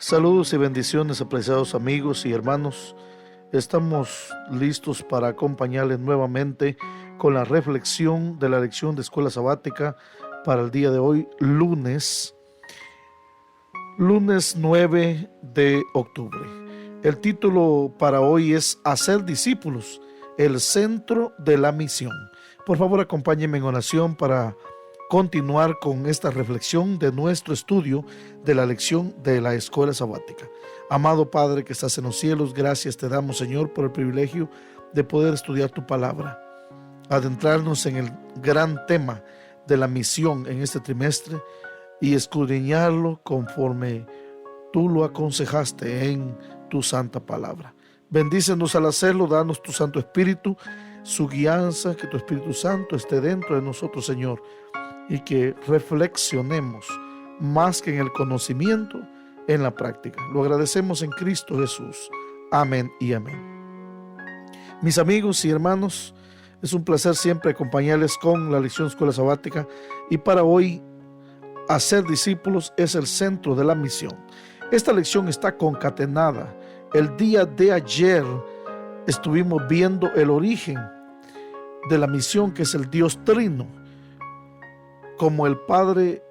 Saludos y bendiciones, apreciados amigos y hermanos. Estamos listos para acompañarles nuevamente con la reflexión de la lección de escuela sabática para el día de hoy, lunes 9 de octubre. El título para hoy es Hacer discípulos, el centro de la misión. Por favor, acompáñenme en oración para continuar con esta reflexión de nuestro estudio de la lección de la escuela sabática. Amado Padre que estás en los cielos, gracias te damos, Señor, por el privilegio de poder estudiar tu palabra, adentrarnos en el gran tema de la misión en este trimestre y escudriñarlo conforme tú lo aconsejaste en tu santa palabra. Bendícenos al hacerlo, danos tu Santo Espíritu, su guianza, que tu Espíritu Santo esté dentro de nosotros, Señor, y que reflexionemos más que en el conocimiento, en la práctica. Lo agradecemos en Cristo Jesús. Amén y amén. Mis amigos y hermanos, es un placer siempre acompañarles con la lección escuela sabática, y para hoy, hacer discípulos es el centro de la misión. Esta lección está concatenada. El día de ayer estuvimos viendo el origen de la misión, que es el Dios Trino. Como el Padre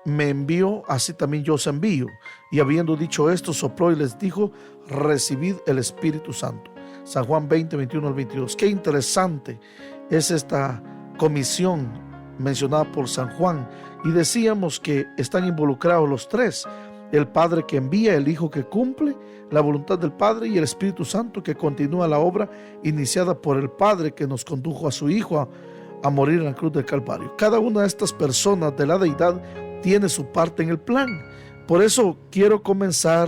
me envió, así también yo os envío. Y habiendo dicho esto, sopló y les dijo: recibid el Espíritu Santo. San Juan 20, 21 al 22. Qué interesante es esta comisión mencionada por San Juan. Y decíamos que están involucrados los tres: el Padre que envía, el Hijo que cumple la voluntad del Padre y el Espíritu Santo que continúa la obra iniciada por el Padre, que nos condujo a su Hijo a morir en la cruz del Calvario. Cada una de estas personas de la deidad tiene su parte en el plan. Por eso quiero comenzar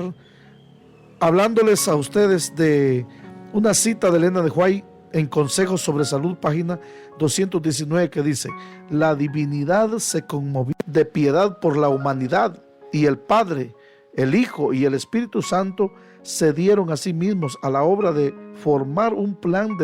hablándoles a ustedes de una cita de Elena de White en Consejos sobre Salud, página 219, que dice: la divinidad se conmovió de piedad por la humanidad, y el Padre, el Hijo y el Espíritu Santo se dieron a sí mismos a la obra de formar un plan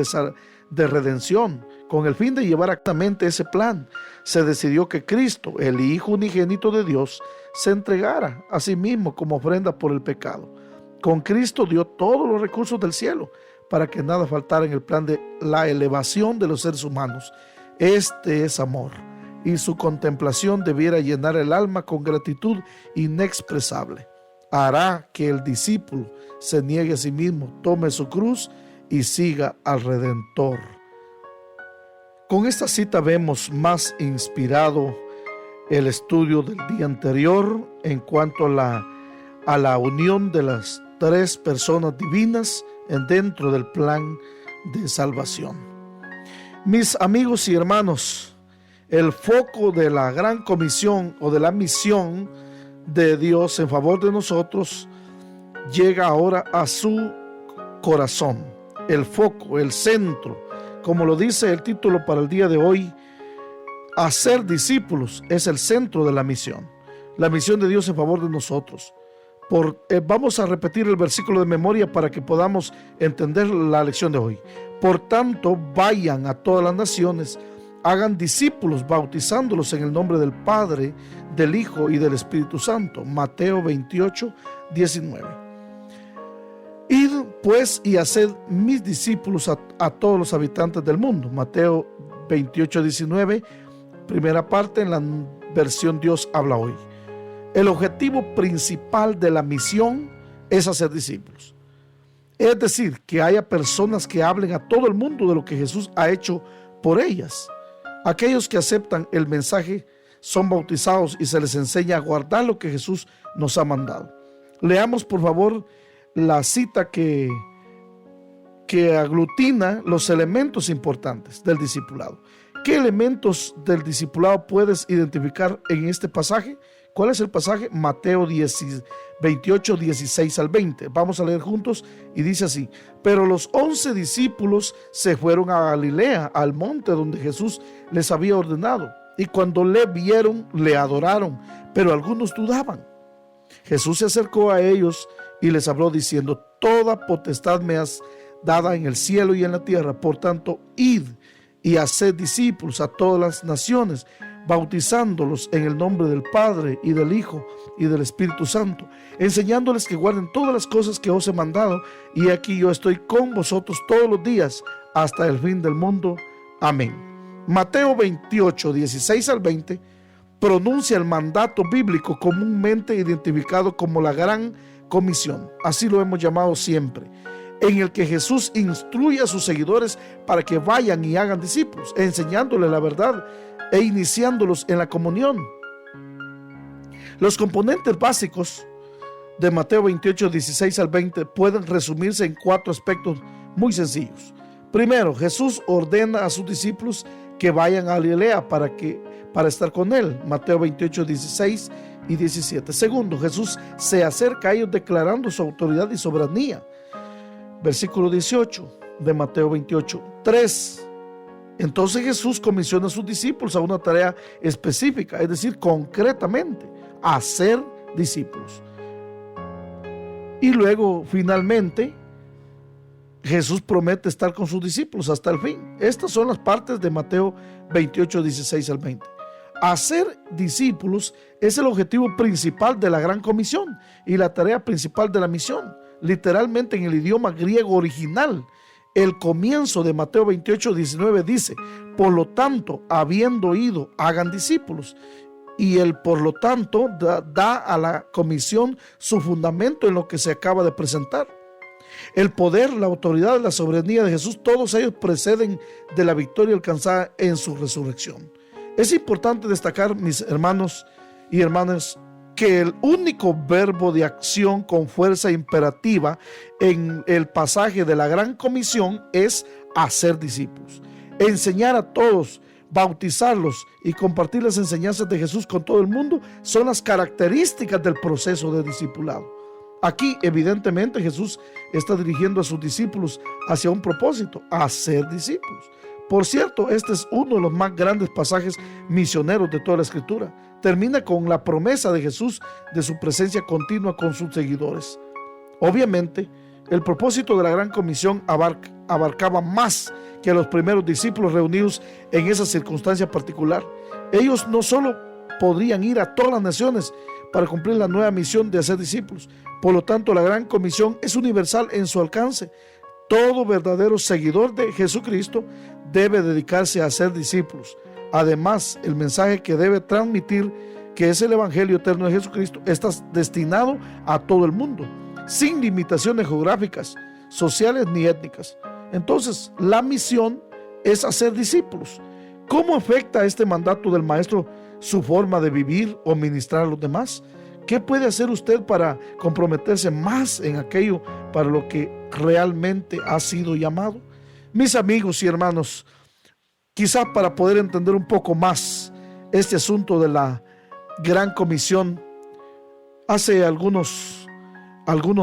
de redención. Con el fin de llevar actamente ese plan, se decidió que Cristo, el Hijo unigénito de Dios, se entregara a sí mismo como ofrenda por el pecado. Con Cristo dio todos los recursos del cielo para que nada faltara en el plan de la elevación de los seres humanos. Este es amor, y su contemplación debiera llenar el alma con gratitud inexpresable. Hará que el discípulo se niegue a sí mismo, tome su cruz y siga al Redentor. Con esta cita vemos más inspirado el estudio del día anterior en cuanto a la unión de las tres personas divinas dentro del plan de salvación. Mis amigos y hermanos, el foco de la gran comisión o de la misión de Dios en favor de nosotros llega ahora a su corazón. El foco, el centro, como lo dice el título para el día de hoy, hacer discípulos es el centro de la misión. La misión de Dios en favor de nosotros. Vamos a repetir el versículo de memoria para que podamos entender la lección de hoy. Por tanto, vayan a todas las naciones, hagan discípulos, bautizándolos en el nombre del Padre, del Hijo y del Espíritu Santo. Mateo 28, 19. Id pues y haced mis discípulos a todos los habitantes del mundo. Mateo 28, 19, primera parte en la versión Dios habla hoy. El objetivo principal de la misión es hacer discípulos. Es decir, que haya personas que hablen a todo el mundo de lo que Jesús ha hecho por ellas. Aquellos que aceptan el mensaje son bautizados y se les enseña a guardar lo que Jesús nos ha mandado. Leamos por favor la cita que aglutina los elementos importantes del discipulado. ¿Qué elementos del discipulado puedes identificar en este pasaje? ¿Cuál es el pasaje? Mateo 28, 16 al 20. Vamos a leer juntos y dice así: pero los 11 discípulos se fueron a Galilea, al monte donde Jesús les había ordenado, y cuando le vieron, le adoraron, pero algunos dudaban. Jesús se acercó a ellos y les habló diciendo: toda potestad me has dada en el cielo y en la tierra, por tanto, id y haced discípulos a todas las naciones, bautizándolos en el nombre del Padre y del Hijo y del Espíritu Santo, enseñándoles que guarden todas las cosas que os he mandado, y aquí yo estoy con vosotros todos los días hasta el fin del mundo. Amén. Mateo 28, 16 al 20 pronuncia el mandato bíblico comúnmente identificado como la Gran Comisión, así lo hemos llamado siempre, en el que Jesús instruye a sus seguidores para que vayan y hagan discípulos, enseñándoles la verdad e iniciándolos en la comunión. Los componentes básicos de Mateo 28, 16 al 20 pueden resumirse en 4 aspectos muy sencillos. Primero, Jesús ordena a sus discípulos que vayan a Galilea para estar con él. Mateo 28, 16 y 17. Segundo, Jesús se acerca a ellos declarando su autoridad y soberanía. Versículo 18 de Mateo 28. 3. Entonces Jesús comisiona a sus discípulos a una tarea específica, es decir, concretamente, hacer discípulos. Y luego, finalmente, Jesús promete estar con sus discípulos hasta el fin. Estas son las partes de Mateo 28, 16 al 20. Hacer discípulos es el objetivo principal de la Gran Comisión y la tarea principal de la misión. Literalmente en el idioma griego original, el comienzo de Mateo 28, 19 dice: por lo tanto, habiendo ido, hagan discípulos. Y el por lo tanto da a la comisión su fundamento en lo que se acaba de presentar. El poder, la autoridad, la soberanía de Jesús, todos ellos preceden de la victoria alcanzada en su resurrección. Es importante destacar, mis hermanos y hermanas, que el único verbo de acción con fuerza imperativa en el pasaje de la Gran Comisión es hacer discípulos. Enseñar a todos, bautizarlos y compartir las enseñanzas de Jesús con todo el mundo son las características del proceso de discipulado. Aquí, evidentemente, Jesús está dirigiendo a sus discípulos hacia un propósito: hacer discípulos. Por cierto, este es uno de los más grandes pasajes misioneros de toda la Escritura. Termina con la promesa de Jesús de su presencia continua con sus seguidores. Obviamente, el propósito de la Gran Comisión abarcaba más que a los primeros discípulos reunidos en esa circunstancia particular. Ellos no solo podrían ir a todas las naciones para cumplir la nueva misión de hacer discípulos. Por lo tanto, la Gran Comisión es universal en su alcance. Todo verdadero seguidor de Jesucristo debe dedicarse a hacer discípulos. Además, el mensaje que debe transmitir, que es el Evangelio eterno de Jesucristo, está destinado a todo el mundo, sin limitaciones geográficas, sociales ni étnicas. Entonces, la misión es hacer discípulos. ¿Cómo afecta este mandato del Maestro su forma de vivir o ministrar a los demás? ¿Qué puede hacer usted para comprometerse más en aquello para lo que realmente ha sido llamado? Mis amigos y hermanos, quizá para poder entender un poco más este asunto de la Gran Comisión, hace algunos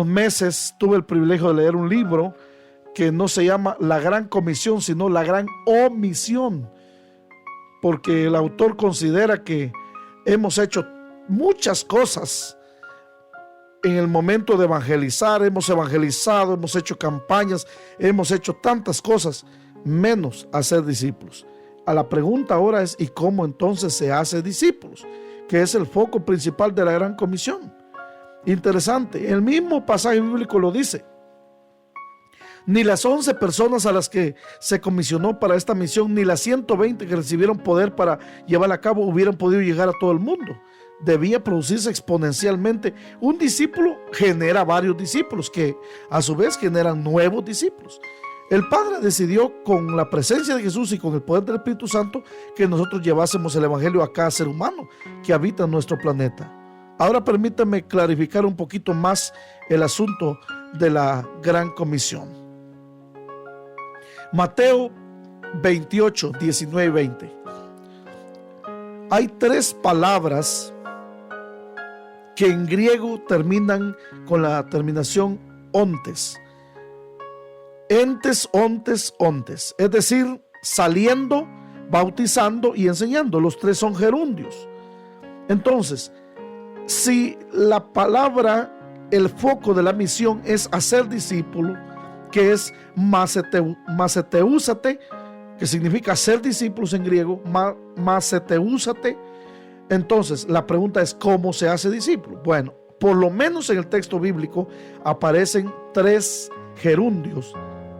meses tuve el privilegio de leer un libro que no se llama La Gran Comisión, sino La Gran Omisión, porque el autor considera que hemos hecho muchas cosas en el momento de evangelizar. Hemos evangelizado, hemos hecho campañas, hemos hecho tantas cosas, menos hacer discípulos. A la pregunta ahora es: ¿y cómo entonces se hace discípulos? Que es el foco principal de la Gran Comisión. Interesante, el mismo pasaje bíblico lo dice. Ni las 11 personas a las que se comisionó para esta misión, ni las 120 que recibieron poder para llevarla a cabo hubieran podido llegar a todo el mundo. Debía producirse exponencialmente. Un discípulo genera varios discípulos que a su vez generan nuevos discípulos. El Padre decidió, con la presencia de Jesús y con el poder del Espíritu Santo, que nosotros llevásemos el Evangelio a cada ser humano que habita en nuestro planeta. Ahora permítanme clarificar un poquito más el asunto de la Gran Comisión. Mateo 28, 19 y 20. Hay 3 palabras que en griego terminan con la terminación ontes. Entes, ontes, ontes. Es decir, saliendo, bautizando y enseñando. Los 3 son gerundios. Entonces, si la palabra, el foco de la misión es hacer discípulo, que es maceteúsate, que que significa ser discípulos en griego, maseteúsate. Entonces, la pregunta es, ¿cómo se hace discípulo? Bueno, por lo menos en el texto bíblico aparecen 3 gerundios,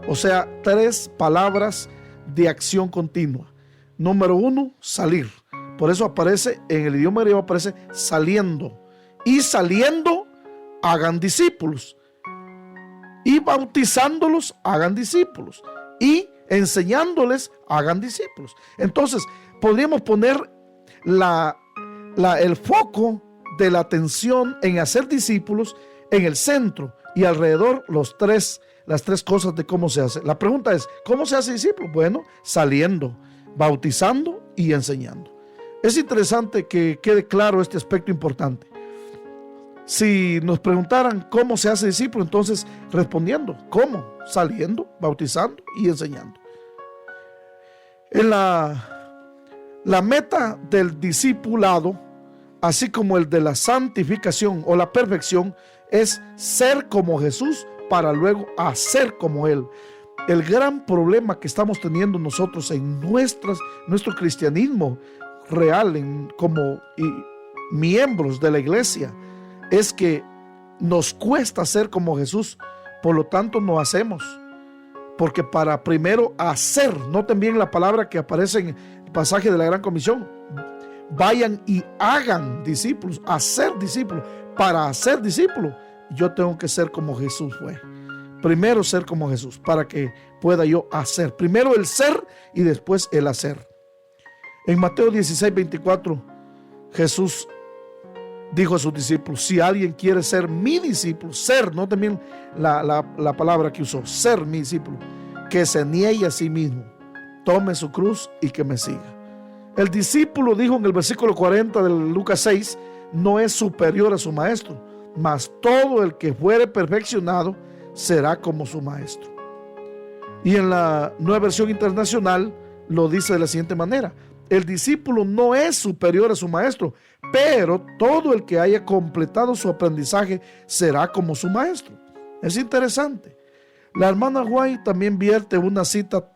o sea, 3 palabras de acción continua. Número 1, salir. Por eso aparece, en el idioma griego aparece saliendo. Y saliendo, hagan discípulos. Y bautizándolos, hagan discípulos. Y enseñándoles, hagan discípulos. Entonces, podríamos poner el foco de la atención en hacer discípulos en el centro y alrededor las tres cosas de cómo se hace. La pregunta es, ¿cómo se hace discípulo? Bueno, saliendo, bautizando y enseñando. Es interesante que quede claro este aspecto importante. Si nos preguntaran cómo se hace discípulo, entonces respondiendo, ¿cómo? Saliendo, bautizando y enseñando. En la meta del discipulado, así como el de la santificación o la perfección, es ser como Jesús para luego hacer como Él. El gran problema que estamos teniendo nosotros en nuestro cristianismo real como miembros de la iglesia es que nos cuesta ser como Jesús, por lo tanto no hacemos. Porque para primero hacer, noten bien la palabra que aparece en el pasaje de la Gran Comisión, vayan y hagan discípulos, hacer discípulos. Para hacer discípulos, yo tengo que ser como Jesús fue. Primero ser como Jesús, para que pueda yo hacer. Primero el ser y después el hacer. En Mateo 16:24, Jesús dijo a sus discípulos, si alguien quiere ser mi discípulo, ser, no también la palabra que usó, ser mi discípulo, que se niegue a sí mismo, tome su cruz y que me siga. El discípulo, dijo en el versículo 40 de Lucas 6, no es superior a su maestro, mas todo el que fuere perfeccionado será como su maestro. Y en la Nueva Versión Internacional lo dice de la siguiente manera: el discípulo no es superior a su maestro, pero todo el que haya completado su aprendizaje será como su maestro. Es interesante. La hermana White también vierte una cita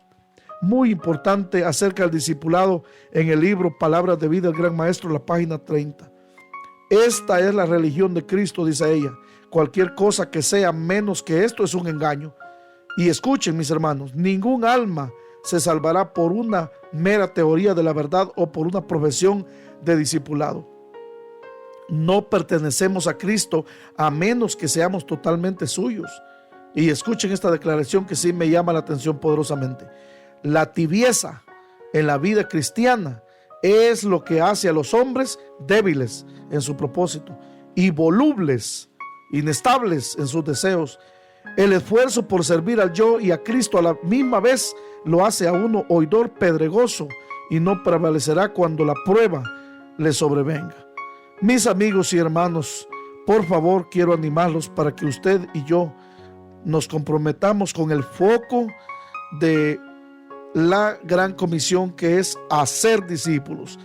muy importante acerca del discipulado en el libro Palabras de Vida del Gran Maestro, la página 30. Esta es la religión de Cristo, dice ella. Cualquier cosa que sea menos que esto es un engaño. Y escuchen, mis hermanos, ningún alma se salvará por una mera teoría de la verdad o por una profesión de discipulado. No pertenecemos a Cristo a menos que seamos totalmente suyos. Y escuchen esta declaración que sí me llama la atención poderosamente. La tibieza en la vida cristiana es lo que hace a los hombres débiles en su propósito y volubles, inestables en sus deseos. El esfuerzo por servir al yo y a Cristo a la misma vez lo hace a uno oidor pedregoso y no prevalecerá cuando la prueba le sobrevenga. Mis amigos y hermanos, por favor quiero animarlos para que usted y yo nos comprometamos con el foco de la gran comisión, que es hacer discípulos.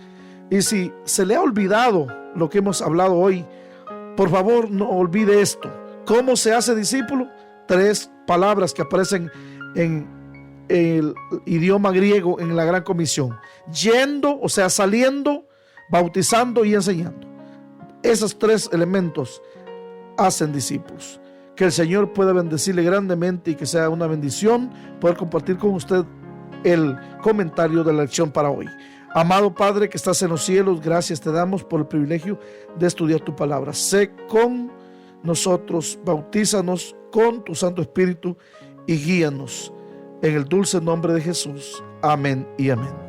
Y si se le ha olvidado lo que hemos hablado hoy, por favor no olvide esto. ¿Cómo se hace discípulo? 3 palabras que aparecen en el idioma griego en la gran comisión: yendo, o sea, saliendo, bautizando y enseñando. Esos 3 elementos hacen discípulos. Que el Señor pueda bendecirle grandemente y que sea una bendición poder compartir con usted el comentario de la lección para hoy. Amado Padre que estás en los cielos, gracias te damos por el privilegio de estudiar tu palabra. Sé con nosotros, bautízanos con tu Santo Espíritu y guíanos en el dulce nombre de Jesús. Amén y amén.